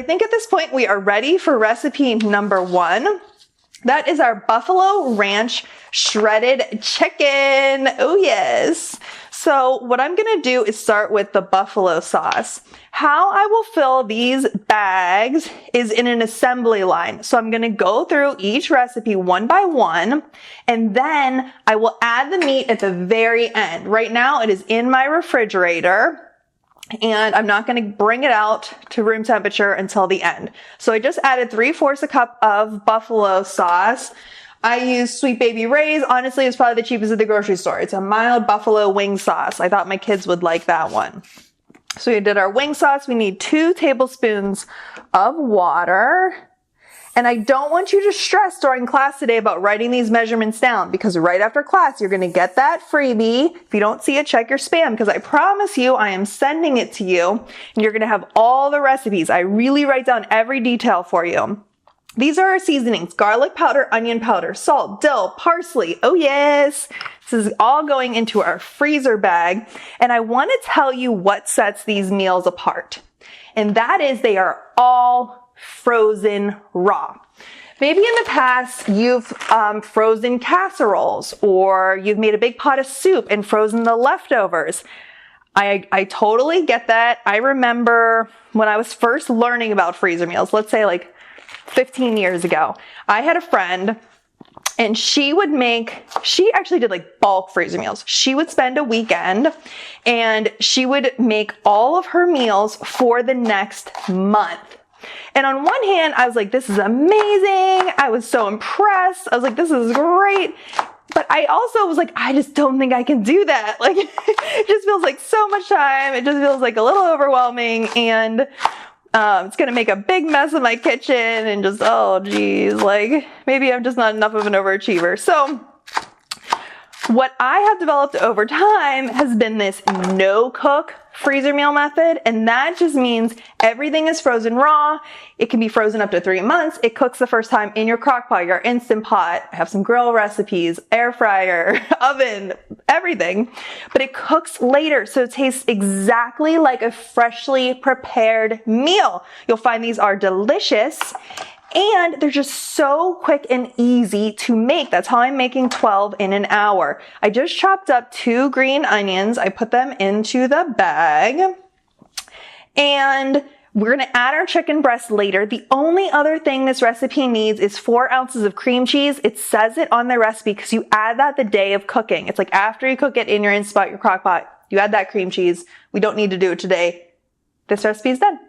I think at this point we are ready for recipe number 1. That is our buffalo ranch shredded chicken. Oh yes. So what I'm going to do is start with the buffalo sauce. How I will fill these bags is in an assembly line. So I'm going to go through each recipe one by one, and then I will add the meat at the very end. Right now it is in my refrigerator, and I'm not going to bring it out to room temperature until the end. So I just added 3/4 a cup of buffalo sauce. I use Sweet Baby Ray's. Honestly, it's probably the cheapest at the grocery store. It's a mild buffalo wing sauce. I thought my kids would like that one. So we did our wing sauce. We need 2 tablespoons of water. And I don't want you to stress during class today about writing these measurements down, because right after class, you're going to get that freebie. If you don't see it, check your spam, because I promise you, I am sending it to you, and you're going to have all the recipes. I really write down every detail for you. These are our seasonings: garlic powder, onion powder, salt, dill, parsley. Oh yes. This is all going into our freezer bag. And I want to tell you what sets these meals apart. And that is they are all frozen raw. Maybe in the past you've frozen casseroles, or you've made a big pot of soup and frozen the leftovers. I totally get that. I remember when I was first learning about freezer meals, let's say like 15 years ago, I had a friend, and she actually did like bulk freezer meals. She would spend a weekend and she would make all of her meals for the next month. And on one hand, I was like, this is amazing. I was so impressed. I was like, this is great. But I also was like, I just don't think I can do that. Like, it just feels like so much time. It just feels like a little overwhelming, and it's going to make a big mess of my kitchen, and just, oh geez, like maybe I'm just not enough of an overachiever. So what I have developed over time has been this no-cook freezer meal method, and that just means everything is frozen raw. It can be frozen up to 3 months. It cooks the first time in your crock pot, your Instant Pot. I have some grill recipes, air fryer, oven, everything, but it cooks later, so it tastes exactly like a freshly prepared meal. You'll find these are delicious, and they're just so quick and easy to make. That's how I'm making 12 in an hour. I just chopped up 2 green onions. I put them into the bag, and we're going to add our chicken breast later. The only other thing this recipe needs is 4 ounces of cream cheese. It says it on the recipe because you add that the day of cooking. It's like after you cook it in your Instant Pot, your crock pot, you add that cream cheese. We don't need to do it today. This recipe is done.